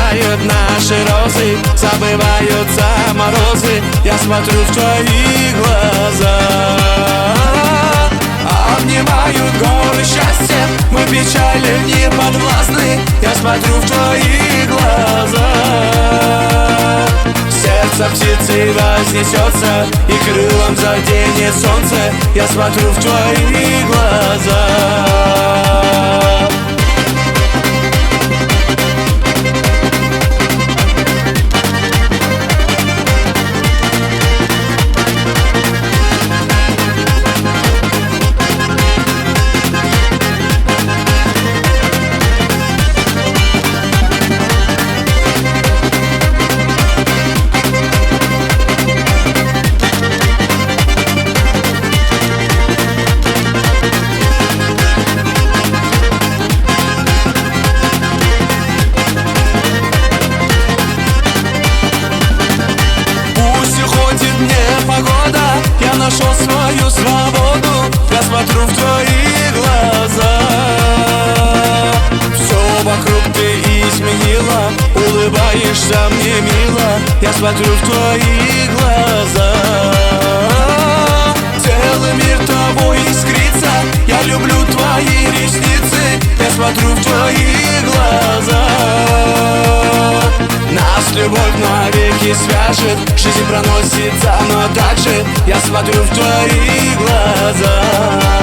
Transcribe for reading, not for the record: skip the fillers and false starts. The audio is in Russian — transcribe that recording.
Расцветают наши розы, забываются морозы. Я смотрю в твои глаза, обнимают горы счастья. Мы печали не подвластны. Я смотрю в твои глаза. Сердце птицы вознесется и крылом заденет солнце. Я смотрю в твои глаза. Я нашел свою свободу. Я смотрю в твои глаза. Все вокруг ты изменила. Улыбаешься мне мило. Я смотрю в твои глаза. Целый мир тобой искрится. Я люблю твои ресницы. Я смотрю в твои глаза. Нас любовь навеки свяжет. Жизнь проносится, но так же я смотрю в твои глаза.